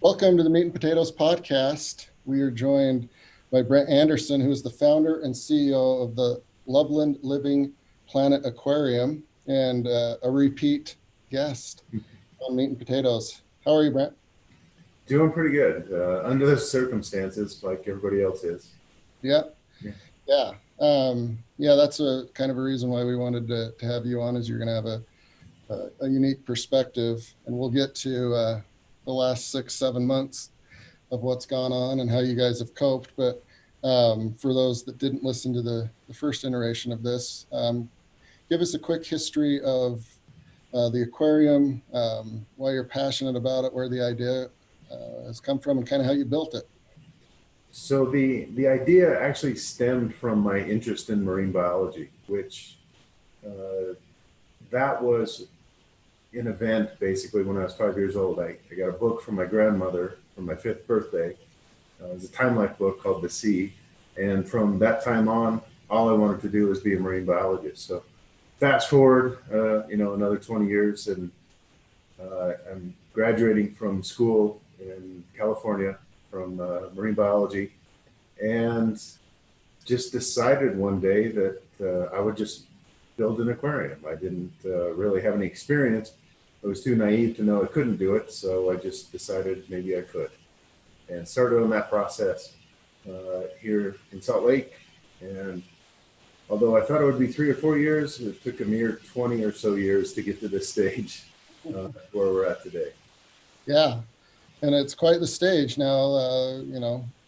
Welcome to the Meat and Potatoes podcast. We are joined by Brent Andersen, who is the founder and CEO of the Loveland Living Planet Aquarium and a repeat guest on Meat and Potatoes. How are you, Brent? Doing pretty good under the circumstances, like everybody else is. Yeah, Yeah. yeah. That's a kind of a reason why we wanted to have you on, is you're going to have a unique perspective, and we'll get to the last 6-7 months of what's gone on and how you guys have coped. But for those that didn't listen to the first iteration of this, give us a quick history of the aquarium, why you're passionate about it, where the idea has come from, and kind of how you built it. So the idea actually stemmed from my interest in marine biology, which that was an event basically when I was 5 years old. I got a book from my grandmother for my 5th birthday. It was a Time Life book called The Sea. And from that time on, all I wanted to do was be a marine biologist. So fast forward, another 20 years, and I'm graduating from school in California from marine biology, and just decided one day that I would just build an aquarium. I didn't really have any experience. I was too naive to know I couldn't do it, so I just decided maybe I could, and started on that process here in Salt Lake. And although I thought it would be 3 or 4 years, it took a mere 20 or so years to get to this stage where we're at today. Yeah, and it's quite the stage now,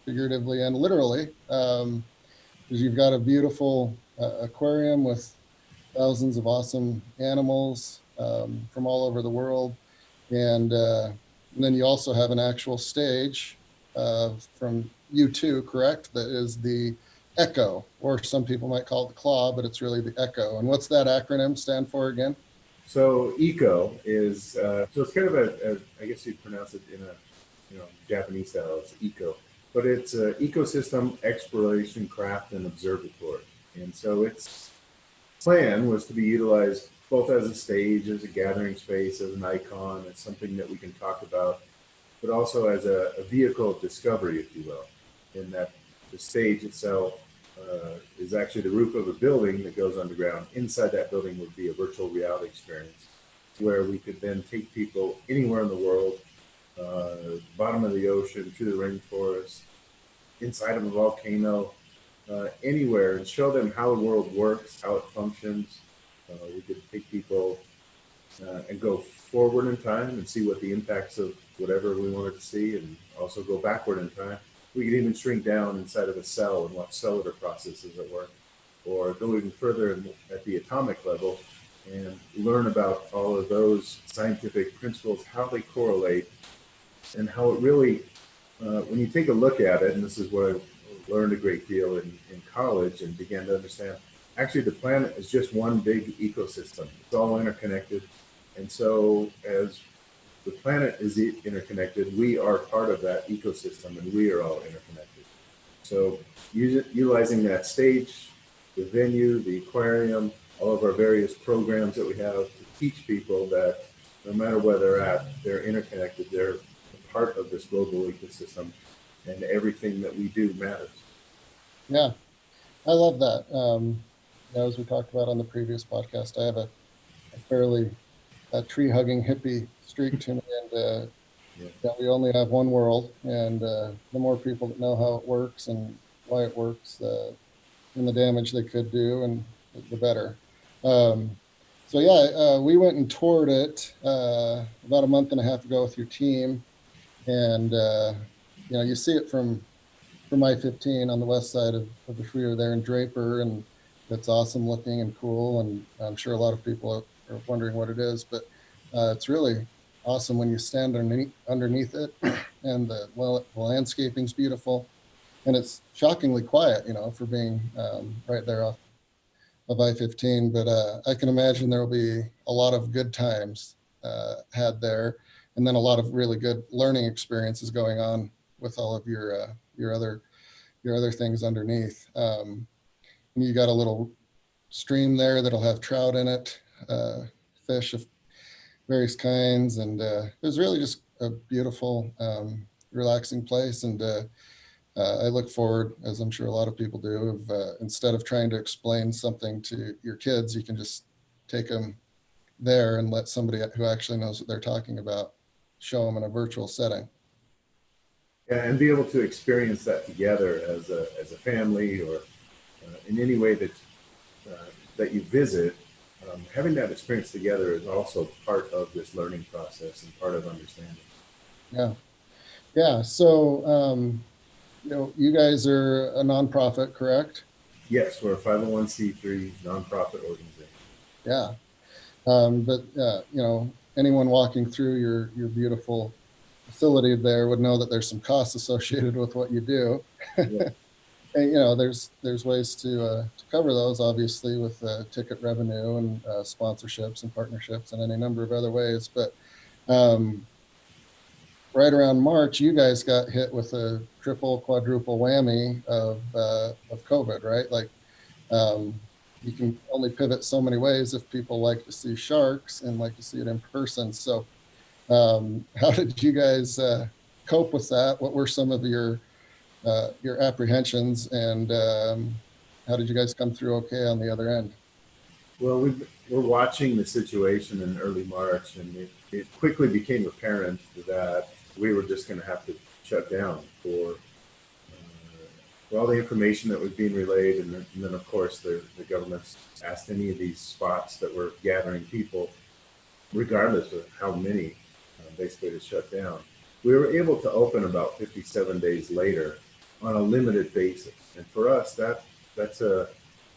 figuratively and literally, because you've got a beautiful aquarium with thousands of awesome animals from all over the world. And then you also have an actual stage from U2, correct? That is the Echo, or some people might call it the Claw, but it's really the Echo. And what's that acronym stand for again? So eco is so it's kind of I guess you'd pronounce it in a Japanese style. It's eco, but it's ecosystem exploration craft and observatory. And so its plan was to be utilized both as a stage, as a gathering space, as an icon, as something that we can talk about, but also as a vehicle of discovery, if you will, in that the stage itself is actually the roof of a building that goes underground. Inside that building would be a virtual reality experience where we could then take people anywhere in the world, bottom of the ocean, through the rainforest, inside of a volcano, anywhere, and show them how the world works, how it functions. We could take people and go forward in time and see what the impacts of whatever we wanted to see, and also go backward in time. We could even shrink down inside of a cell and watch cellular processes at work, or go even further at the atomic level and learn about all of those scientific principles, how they correlate, and how it really, when you take a look at it, and this is what I learned a great deal in college and began to understand, actually the planet is just one big ecosystem. It's all interconnected. And so as the planet is interconnected, we are part of that ecosystem, and we are all interconnected. So utilizing that stage, the venue, the aquarium, all of our various programs that we have to teach people that no matter where they're at, they're interconnected, they're part of this global ecosystem, and everything that we do matters. Yeah, I love that. As we talked about on the previous podcast, I have a fairly tree-hugging hippie streak to me, and we only have one world, and the more people that know how it works and why it works, and the damage they could do, and the better. We went and toured it about a month and a half ago with your team, and you see it from I-15 on the west side of the freeway there in Draper, and it's awesome looking and cool, and I'm sure a lot of people are wondering what it is, but it's really awesome when you stand underneath it, and the landscaping's beautiful, and it's shockingly quiet, for being right there off of I-15. But I can imagine there will be a lot of good times had there, and then a lot of really good learning experiences going on with all of your other things underneath. You got a little stream there that'll have trout in it, fish of various kinds, and it was really just a beautiful, relaxing place. And I look forward, as I'm sure a lot of people do, of instead of trying to explain something to your kids, you can just take them there and let somebody who actually knows what they're talking about show them in a virtual setting. Yeah, and be able to experience that together as a family, or in any way that you visit. Having that experience together is also part of this learning process and part of understanding. Yeah. Yeah. So, you guys are a nonprofit, correct? Yes, we're a 501c3 nonprofit organization. Yeah. But anyone walking through your beautiful facility there would know that there's some costs associated with what you do. Yeah. And there's ways to cover those, obviously, with ticket revenue and sponsorships and partnerships and any number of other ways. But um, right around March, you guys got hit with a triple, quadruple whammy of COVID, right? Like, you can only pivot so many ways if people like to see sharks and like to see it in person. So, how did you guys cope with that? What were some of your apprehensions, and how did you guys come through okay on the other end? Well, we're watching the situation in early March, and it quickly became apparent that we were just going to have to shut down for all the information that was being relayed. And then of course, the government's asked any of these spots that were gathering people, regardless of how many, basically to shut down. We were able to open about 57 days later on a limited basis. And for us, that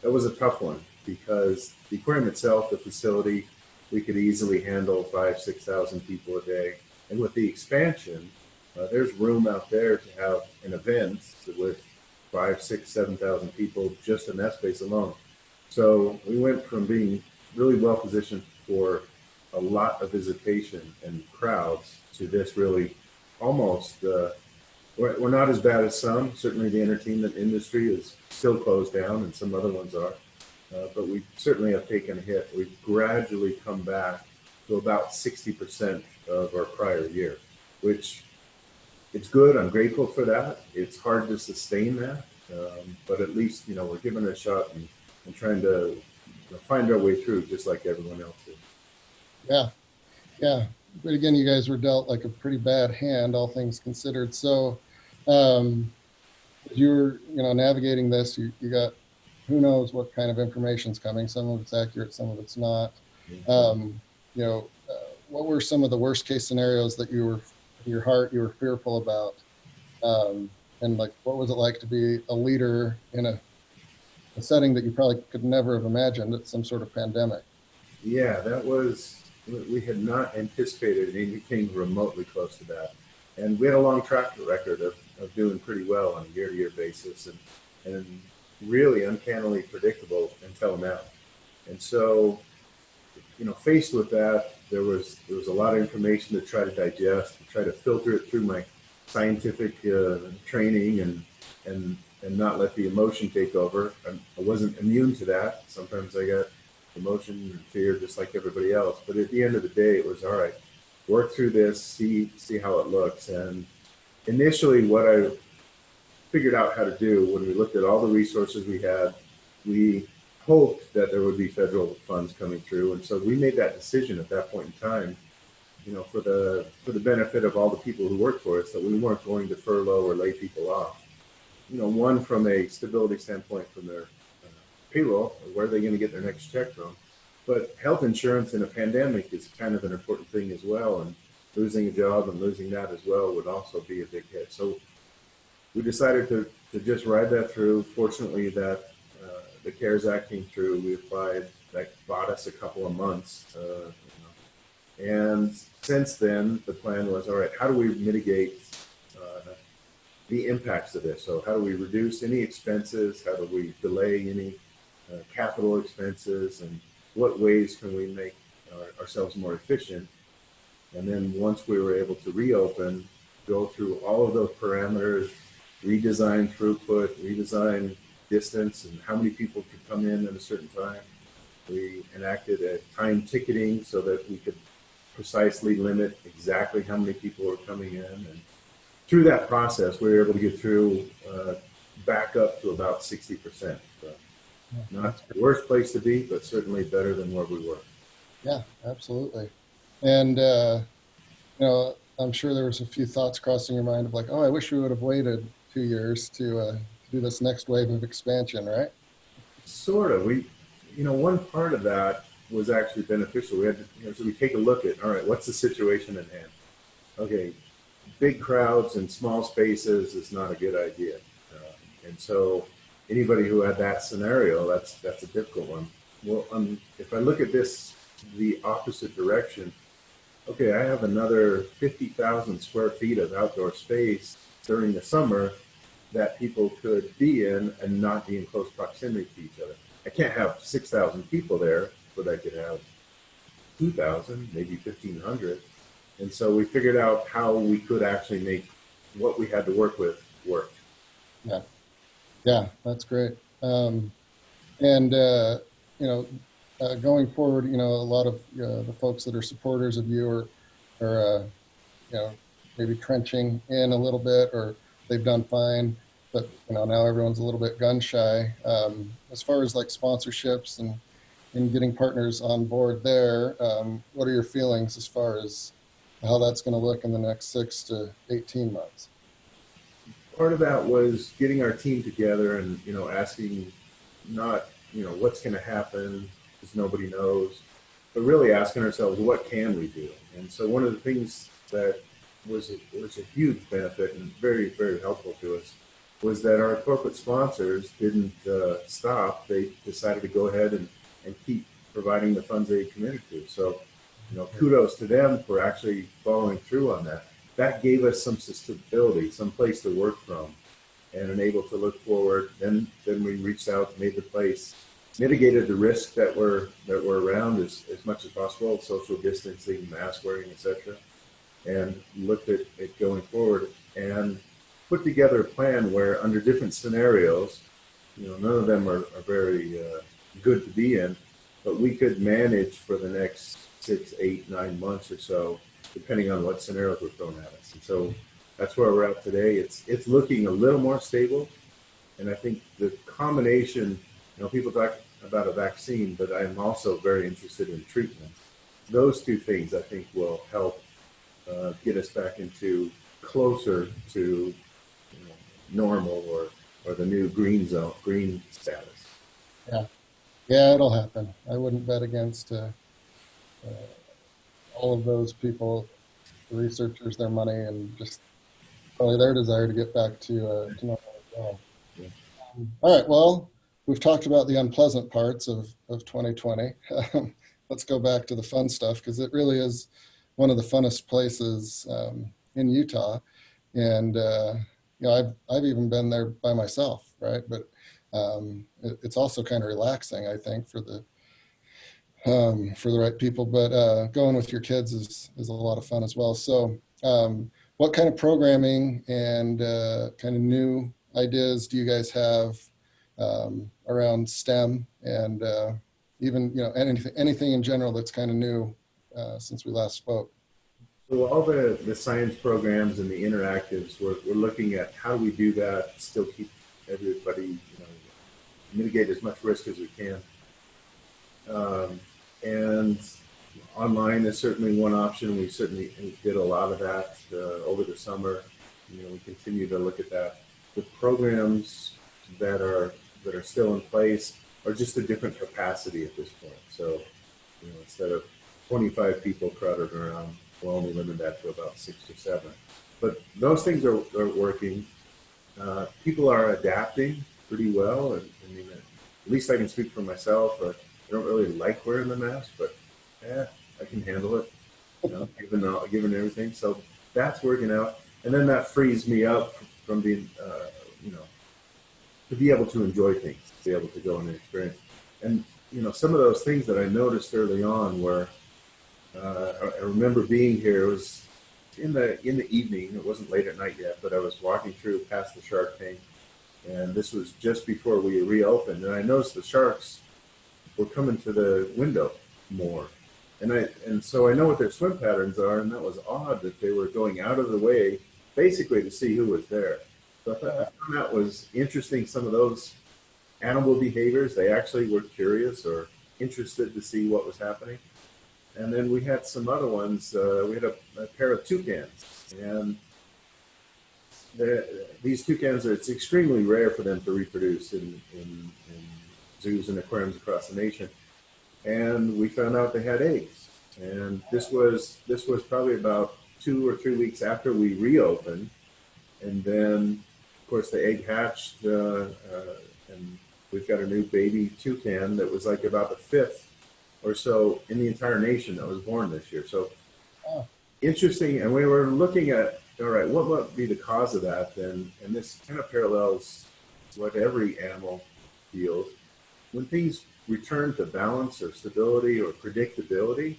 was a tough one, because the aquarium itself, the facility, we could easily handle 5,000-6,000 people a day. And with the expansion, there's room out there to have an event with 5,000, 6,000, 7,000 people just in that space alone. So we went from being really well positioned for a lot of visitation and crowds to this really almost, we're not as bad as some. Certainly the entertainment industry is still closed down, and some other ones are. But we certainly have taken a hit. We've gradually come back to about 60% of our prior year, which it's good. I'm grateful for that. It's hard to sustain that, but at least, we're giving it a shot and trying to find our way through, just like everyone else is. Yeah, yeah. But again, you guys were dealt like a pretty bad hand, all things considered. So, you're navigating this. You got who knows what kind of information's coming. Some of it's accurate, some of it's not. Um, what were some of the worst case scenarios that you were in your heart you were fearful about? And like, what was it like to be a leader in a setting that you probably could never have imagined at some sort of pandemic? Yeah, we had not anticipated anything remotely close to that. And we had a long track record of doing pretty well on a year-to-year basis, and really uncannily predictable until now. And so, faced with that, there was a lot of information to try to digest, to try to filter it through my scientific training, and not let the emotion take over. I wasn't immune to that. Sometimes I got emotion and fear just like everybody else. But at the end of the day, it was all right. Work through this, see how it looks. And initially, what I figured out how to do when we looked at all the resources we had, we hoped that there would be federal funds coming through, and so we made that decision at that point in time, for the benefit of all the people who work for us, that we weren't going to furlough or lay people off. One, from a stability standpoint, from their payroll, where are they going to get their next check from? But health insurance in a pandemic is kind of an important thing as well, and losing a job and losing that as well would also be a big hit. So we decided to just ride that through. Fortunately, that the CARES Act came through. We applied. That bought us a couple of months. And since then, the plan was, all right, how do we mitigate the impacts of this? So how do we reduce any expenses? How do we delay any capital expenses? And what ways can we make ourselves more efficient? And then once we were able to reopen, go through all of those parameters, redesign throughput, redesign distance, and how many people could come in at a certain time. We enacted a time ticketing so that we could precisely limit exactly how many people were coming in. And through that process, we were able to get through back up to about 60%. So not the worst place to be, but certainly better than where we were. Yeah, absolutely. And, I'm sure there was a few thoughts crossing your mind of like, oh, I wish we would have waited 2 years to do this next wave of expansion, right? Sort of. One part of that was actually beneficial. We had to, so we take a look at, all right, what's the situation at hand? Okay, big crowds and small spaces is not a good idea. And so anybody who had that scenario, that's a difficult one. Well, if I look at this the opposite direction, okay, I have another 50,000 square feet of outdoor space during the summer that people could be in and not be in close proximity to each other. I can't have 6,000 people there, but I could have 2,000, maybe 1,500. And so we figured out how we could actually make what we had to work with work. Yeah. Yeah, that's great. And, going forward, a lot of the folks that are supporters of you are maybe trenching in a little bit, or they've done fine, but, now everyone's a little bit gun shy. As far as like sponsorships and getting partners on board there, what are your feelings as far as how that's going to look in the next 6 to 18 months? Part of that was getting our team together and, asking not, what's going to happen, because nobody knows, but really asking ourselves, what can we do? And so one of the things that was a huge benefit and very, very helpful to us was that our corporate sponsors didn't stop. They decided to go ahead and keep providing the funds they committed to. So, kudos to them for actually following through on that. That gave us some stability, some place to work from, and able to look forward. Then we reached out, made the place, mitigated the risks that were around as much as possible, social distancing, mask wearing, etc., and looked at it going forward and put together a plan where under different scenarios, none of them are very good to be in, but we could manage for the next 6, 8, 9 months or so, depending on what scenarios were thrown at us. And so that's where we're at today. It's looking a little more stable. And I think the combination, people talk about a vaccine, but I'm also very interested in treatment. Those two things I think will help get us back into closer to normal or the new green status. Yeah, it'll happen. I wouldn't bet against all of those people, the researchers, their money, and just probably their desire to get back to normal as well. Yeah. All right, well, we've talked about the unpleasant parts of 2020. Let's go back to the fun stuff, because it really is one of the funnest places in Utah. And, I've even been there by myself, right? But it's also kind of relaxing, I think, for the right people. But going with your kids is a lot of fun as well. So what kind of programming and kind of new ideas do you guys have around STEM and even, anything in general that's kind of new since we last spoke? So all the science programs and the interactives, we're looking at how we do that, still keep everybody, mitigate as much risk as we can. And online is certainly one option. We certainly did a lot of that over the summer. We continue to look at that. The programs that are still in place are just a different capacity at this point. So, instead of 25 people crowded around, we'll only limit that to about 6 or 7. But those things are working. People are adapting pretty well. And at least I can speak for myself. I don't really like wearing the mask, but I can handle it, given everything. So that's working out. And then that frees me up from being, to be able to enjoy things, to be able to go and experience. And, some of those things that I noticed early on were, I remember being here, it was in the evening, it wasn't late at night yet, but I was walking through past the shark tank, and this was just before we reopened, and I noticed the sharks were coming to the window more. And so I know what their swim patterns are, and that was odd that they were going out of the way basically to see who was there. So I found that was interesting. Some of those animal behaviors, they actually were curious or interested to see what was happening. And then we had some other ones. We had a pair of toucans, and these toucans, it's extremely rare for them to reproduce in zoos and aquariums across the nation. And we found out they had eggs. And this was probably about 2 or 3 weeks after we reopened. And then, of course, the egg hatched, and we've got a new baby toucan that was like about the 5th or so in the entire nation that was born this year. So interesting. And we were looking at, all right, what might be the cause of that then? And this kind of parallels what every animal feels. When things return to balance or stability or predictability,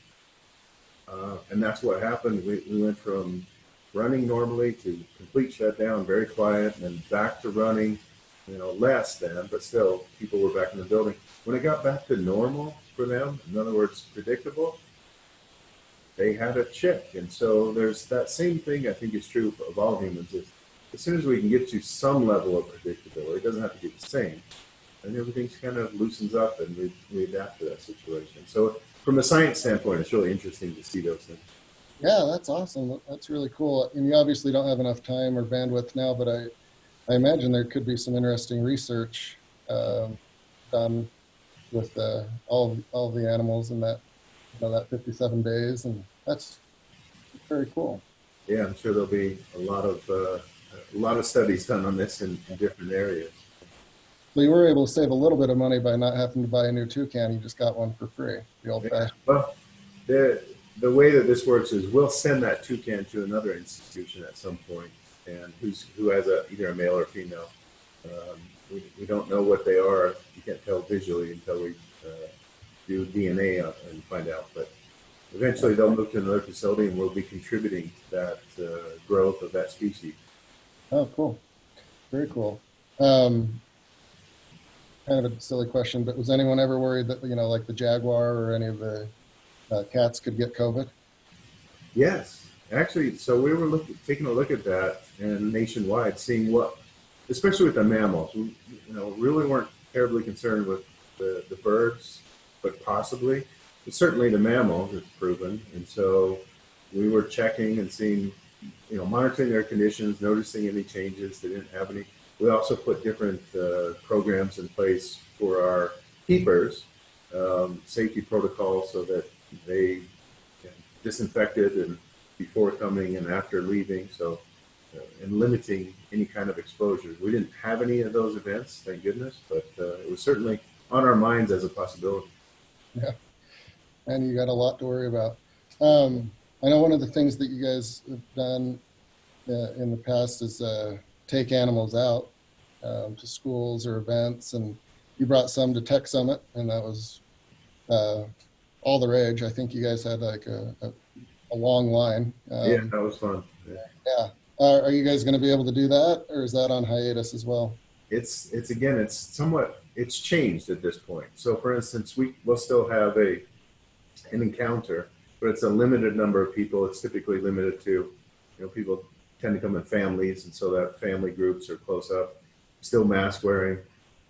and that's what happened. We went from running normally to complete shutdown, very quiet, and then back to running, less than, but still people were back in the building. When it got back to normal for them, in other words, predictable, they had a chick. And so there's that same thing I think is true of all humans. As soon as we can get to some level of predictability, it doesn't have to be the same, and everything kind of loosens up and we adapt to that situation. So from a science standpoint, it's really interesting to see those things. Yeah, that's awesome. That's really cool. And you obviously don't have enough time or bandwidth now, but I imagine there could be some interesting research done with all the animals in that that 57 days, and that's very cool. Yeah, I'm sure there'll be a lot of studies done on this in different areas. So you were able to save a little bit of money by not having to buy a new toucan. You just got one for free, the old-fashioned. Well, the way that this works is we'll send that toucan to another institution at some point, and who has either a male or female. We don't know what they are. You can't tell visually until we do DNA and find out. But eventually they'll move to another facility, and we'll be contributing to that growth of that species. Oh, cool. Very cool. Kind of a silly question, but was anyone ever worried that, like the jaguar or any of the cats could get COVID? Yes, actually. So we were taking a look at that, and nationwide, seeing what, especially with the mammals, we really weren't terribly concerned with the birds, but possibly, but certainly the mammals, it's proven. And so we were checking and seeing, monitoring their conditions, noticing any changes. They didn't have any. We also put different programs in place for our keepers, safety protocols, so that they disinfected and before coming and after leaving. So, and limiting any kind of exposure. We didn't have any of those events, thank goodness, but it was certainly on our minds as a possibility. Yeah, and you got a lot to worry about. I know one of the things that you guys have done in the past is take animals out to schools or events, and you brought some to Tech Summit, and that was all the rage. I think you guys had like a long line. Yeah, that was fun. Yeah. Are you guys going to be able to do that, or is that on hiatus as well? It's changed at this point. So for instance, we'll still have an encounter, but it's a limited number of people. It's typically limited to, people tend to come in families, and so that family groups are close up, still mask wearing.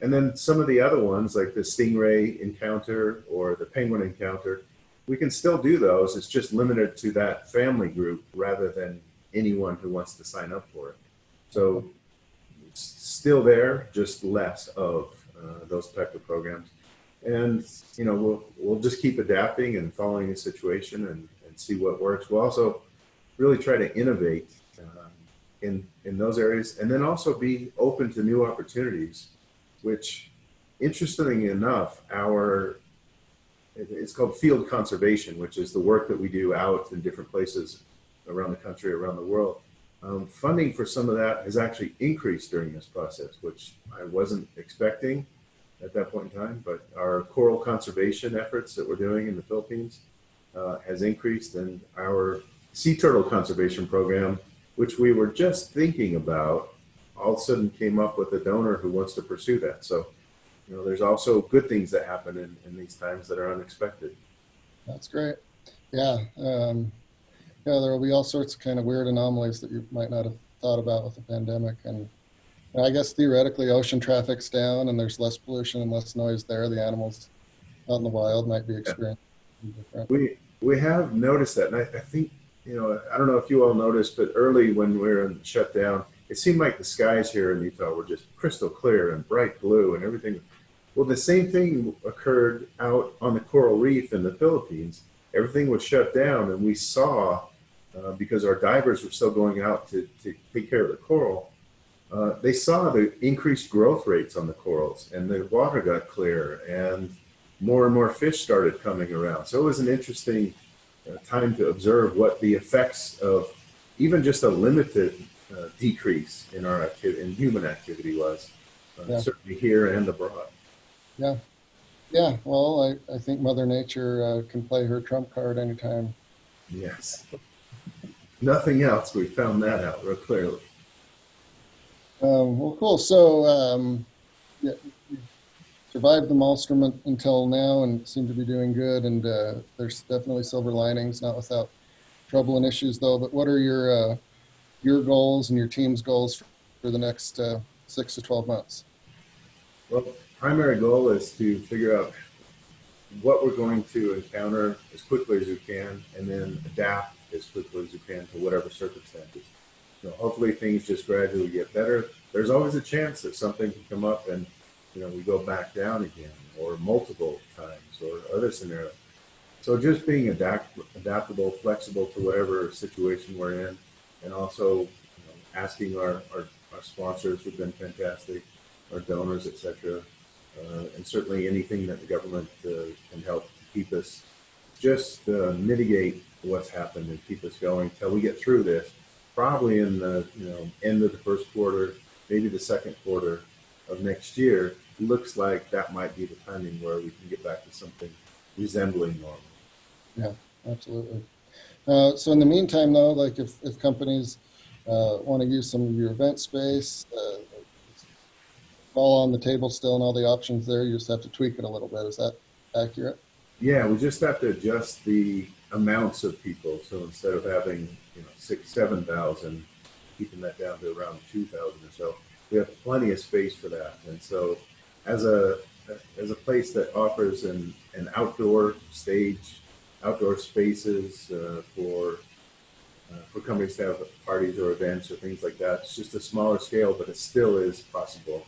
And then some of the other ones, like the stingray encounter or the penguin encounter, we can still do those. It's just limited to that family group rather than anyone who wants to sign up for it. So it's still there, just less of those type of programs. And we'll just keep adapting and following the situation and see what works. We'll also really try to innovate in those areas, and then also be open to new opportunities, which, interestingly enough, it's called field conservation, which is the work that we do out in different places around the country, around the world. Funding for some of that has actually increased during this process, which I wasn't expecting at that point in time, but our coral conservation efforts that we're doing in the Philippines has increased, and our sea turtle conservation program, which we were just thinking about, all of a sudden came up with a donor who wants to pursue that. So, there's also good things that happen in these times that are unexpected. That's great. Yeah. Yeah, there will be all sorts of kind of weird anomalies that you might not have thought about with the pandemic. And I guess theoretically, ocean traffic's down and there's less pollution and less noise there. The animals out in the wild might be Yeah. experiencing different. We have noticed that, and I think, I don't know if you all noticed, but early when we were in shutdown, it seemed like the skies here in Utah were just crystal clear and bright blue and everything. Well, the same thing occurred out on the coral reef in the Philippines. Everything was shut down, and we saw, because our divers were still going out to take care of the coral, they saw the increased growth rates on the corals, and the water got clear, and more fish started coming around. So it was an interesting time to observe what the effects of even just a limited decrease in our activity, in human activity, was, Yeah. certainly here and abroad. Yeah. Yeah. Well, I think Mother Nature can play her trump card anytime. Yes. Nothing else. We found that out real clearly. Well, cool. So, yeah, you survived the maelstrom until now and seem to be doing good. And there's definitely silver linings, not without trouble and issues, though. But what are your goals and your team's goals for the next 6 to 12 months? Well, primary goal is to figure out what we're going to encounter as quickly as we can, and then adapt as quickly as we can to whatever circumstances. Hopefully things just gradually get better. There's always a chance that something can come up and we go back down again, or multiple times, or other scenarios. So just being adaptable, flexible to whatever situation we're in, and also asking our sponsors who've been fantastic, our donors, etc., and certainly anything that the government can help to keep us, just mitigate what's happened and keep us going till we get through this. Probably in the end of the first quarter, maybe the second quarter of next year. Looks like that might be the timing where we can get back to something resembling normal. Yeah, absolutely. So in the meantime, though, like if companies want to use some of your event space, it's all on the table still and all the options there. You just have to tweak it a little bit. Is that accurate? Yeah, we just have to adjust the amounts of people. So instead of having 6, 7,000, keeping that down to around 2,000 or so, we have plenty of space for that. And so, as a place that offers an outdoor stage, outdoor spaces for companies to have parties or events or things like that, it's just a smaller scale, but it still is possible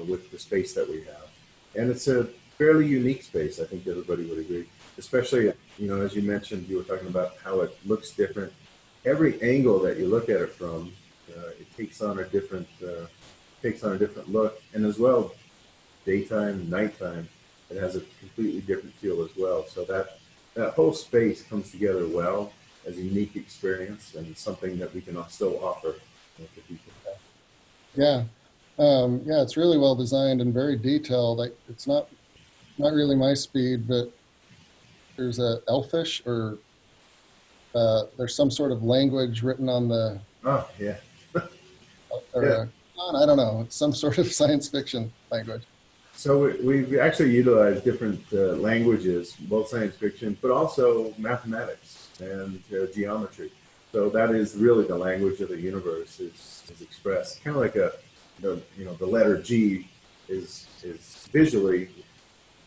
with the space that we have. And it's a fairly unique space. I think everybody would agree, especially as you mentioned, you were talking about how it looks different. Every angle that you look at it from, it takes on a different look, and as well, daytime, nighttime, it has a completely different feel as well. So that whole space comes together well as a unique experience and something that we can still offer to people. Yeah. Yeah, it's really well designed and very detailed. Like it's not really my speed, but there's a Elfish or there's some sort of language written on the Oh yeah, or yeah. I don't know, it's some sort of science fiction language. So we've actually utilized different languages, both science fiction, but also mathematics and geometry. So that is really the language of the universe is expressed. Kind of like the letter G is visually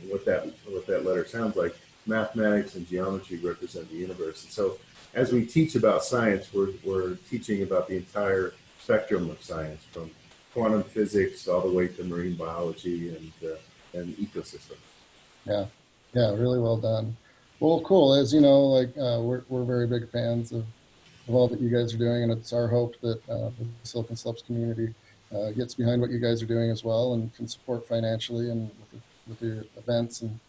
what that letter sounds like. Mathematics and geometry represent the universe. And so as we teach about science, we're teaching about the entire spectrum of science, from quantum physics all the way to marine biology and ecosystem. Yeah, yeah, really well done. Well, cool. As you know, like we're very big fans of all that you guys are doing, and it's our hope that the Silicon Slopes community gets behind what you guys are doing as well, and can support financially and with your events and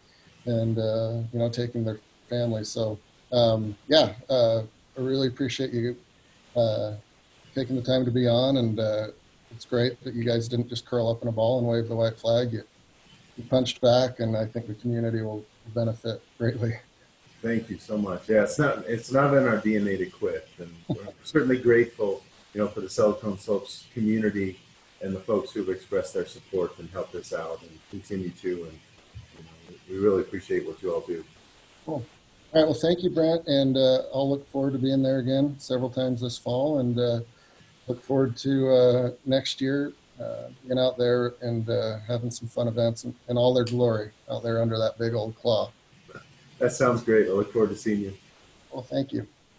taking their families. So yeah, I really appreciate you taking the time to be on, and it's great that you guys didn't just curl up in a ball and wave the white flag. You punched back, and I think the community will benefit greatly. Thank you so much. Yeah, it's not in our DNA to quit, and we're certainly grateful, for the Silicon Slopes community and the folks who've expressed their support and helped us out and continue to. And we really appreciate what you all do. Cool. All right, well, thank you, Brent, and I'll look forward to being there again several times this fall, and look forward to next year being out there and having some fun events in all their glory out there under that big old claw. That sounds great. I look forward to seeing you. Well, thank you.